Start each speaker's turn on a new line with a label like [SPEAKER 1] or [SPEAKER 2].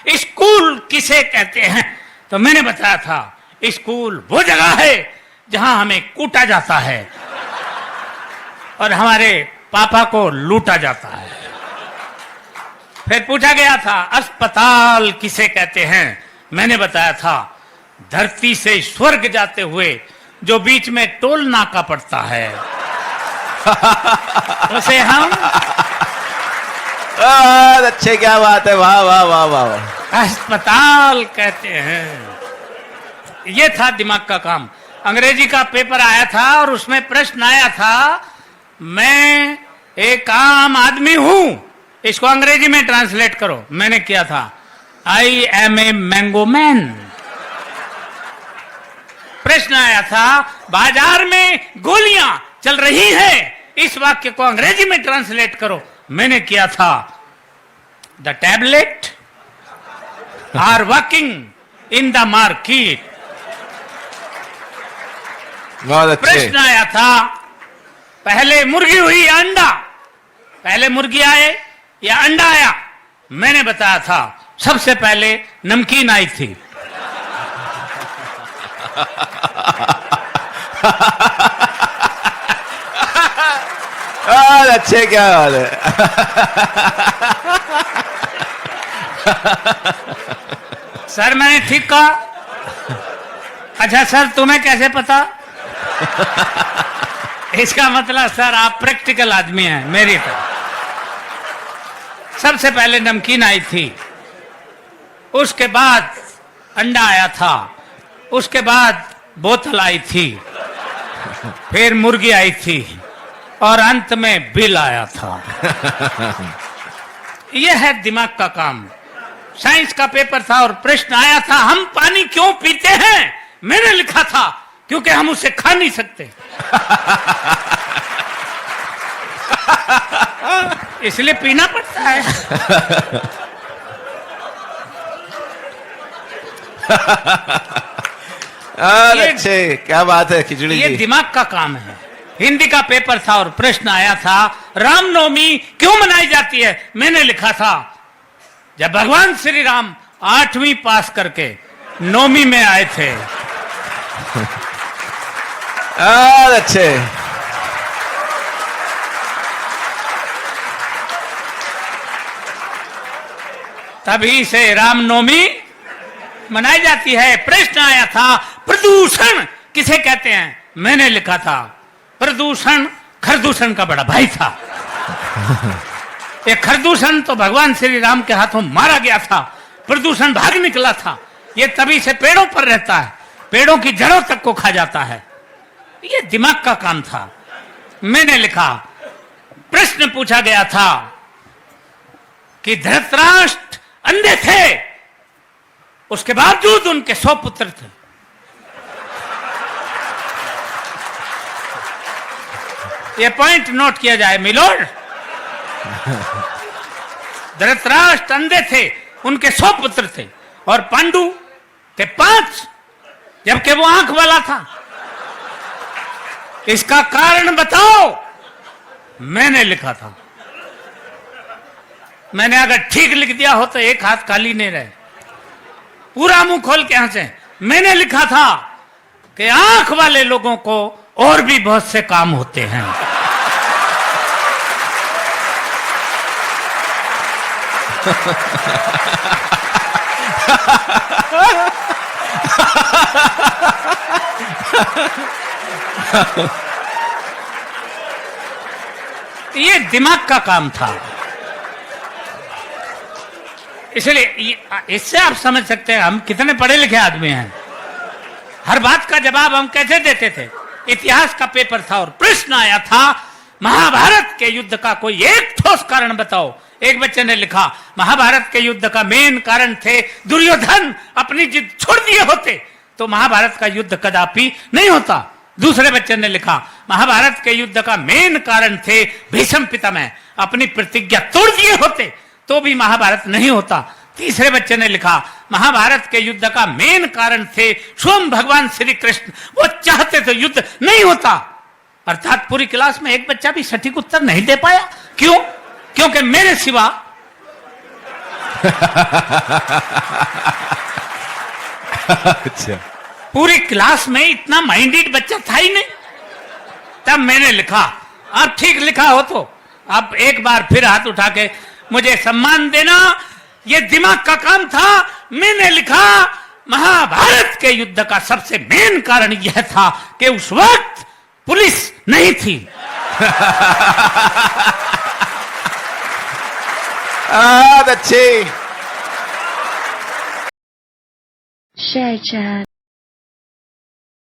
[SPEAKER 1] School किसे कहते हैं, तो मैंने बताया था स्कूल वो जगह है जहां हमें कूटा जाता है और हमारे पापा को लूटा जाता है। फिर पूछा गया था अस्पताल किसे कहते हैं, मैंने बताया था धरती से स्वर्ग जाते हुए जो बीच में टोल नाका पड़ता है उसे हम
[SPEAKER 2] अच्छे, क्या बात है, वाह वाह वाह वाह,
[SPEAKER 1] अस्पताल कहते हैं। ये था दिमाग का काम। अंग्रेजी का पेपर आया था और उसमें प्रश्न आया था मैं एक आम आदमी हूं, इसको अंग्रेजी में ट्रांसलेट करो। मैंने किया था I am a mango man. प्रश्न आया था बाजार में गोलियां चल रही हैं, इस वाक्य को अंग्रेजी में ट्रांसलेट करो। मैंने किया था the tablet are working in the market.
[SPEAKER 2] बहुत अच्छे।
[SPEAKER 1] प्रश्न आया था पहले मुर्गी हुई या अंडा, पहले मुर्गी आए या अंडा आया। मैंने बताया था सबसे पहले नमकीन आई थी।
[SPEAKER 2] अच्छे, क्या बात है।
[SPEAKER 1] सर मैंने ठीक कहा? अच्छा सर तुम्हें कैसे पता? इसका मतलब सर आप प्रैक्टिकल आदमी हैं मेरी तरह। सबसे पहले नमकीन आई थी, उसके बाद अंडा आया था, उसके बाद बोतल आई थी, फिर मुर्गी आई थी और अंत में बिल आया था। यह है दिमाग का काम। साइंस का पेपर था और प्रश्न आया था हम पानी क्यों पीते हैं। मैंने लिखा था क्योंकि हम उसे खा नहीं सकते इसलिए पीना पड़ता है।
[SPEAKER 2] अच्छे, क्या बात है खिचड़ी
[SPEAKER 1] ये
[SPEAKER 2] जी।
[SPEAKER 1] दिमाग का काम है। हिंदी का पेपर था और प्रश्न आया था रामनवमी क्यों मनाई जाती है। मैंने लिखा था जब भगवान श्री राम 8वीं पास करके 9वीं में आए थे।
[SPEAKER 2] अच्छे,
[SPEAKER 1] तभी से रामनवमी मनाई जाती है। प्रश्न आया था प्रदूषण किसे कहते हैं। मैंने लिखा था प्रदूषण खरदूषण का बड़ा भाई था। ये खरदूषण तो भगवान श्री राम के हाथों मारा गया था, प्रदूषण भाग निकला था। ये तभी से पेड़ों पर रहता है, पेड़ों की जड़ों तक को खा जाता है। ये दिमाग का काम था। मैंने लिखा प्रश्न पूछा गया था कि धृतराष्ट्र अंधे थे, उसके बावजूद उनके 100 पुत्र थे। ये पॉइंट नोट किया जाए मिलोड। धृतराष्ट्र अंधे थे, उनके 100 पुत्र थे और पांडु के 5, जबकि वो आंख वाला था। इसका कारण बताओ। मैंने लिखा था, मैंने अगर ठीक लिख दिया हो तो एक हाथ खाली नहीं रहे, पूरा मुंह खोल के हंसे। मैंने लिखा था कि आंख वाले लोगों को और भी बहुत से काम होते हैं। ये दिमाग का काम था। इसलिए इससे आप समझ सकते हैं हम कितने पढ़े लिखे आदमी हैं। हर बात का जवाब हम कैसे देते थे। इतिहास का पेपर था और प्रश्न आया था महाभारत के युद्ध का कोई एक ठोस कारण बताओ। एक बच्चे ने लिखा महाभारत के युद्ध का मेन कारण थे दुर्योधन अपनी जिद छोड़ दिए होते तो महाभारत का युद्ध कदापि नहीं होता। दूसरे बच्चे ने लिखा महाभारत के युद्ध का मेन कारण थे भीष्म पितामह अपनी प्रतिज्ञा तोड़ दिए होते तो भी महाभारत नहीं होता। तीसरे बच्चे ने लिखा महाभारत के युद्ध का मेन कारण थे स्वयं भगवान श्री कृष्ण, वो चाहते तो युद्ध नहीं होता। अर्थात पूरी क्लास में एक बच्चा भी सटीक उत्तर नहीं दे पाया। क्यों? क्योंकि मेरे सिवा
[SPEAKER 2] अच्छा,
[SPEAKER 1] पूरी क्लास में इतना माइंडेड बच्चा था ही नहीं। तब मैंने लिखा, अब ठीक लिखा हो तो अब एक बार फिर हाथ उठा के मुझे सम्मान देना, ये दिमाग का काम था। मैंने लिखा, महाभारत के युद्ध का सबसे मेन कारण यह था कि उस वक्त पुलिस नहीं थी।
[SPEAKER 2] बहुत अच्छे।
[SPEAKER 3] Share chat.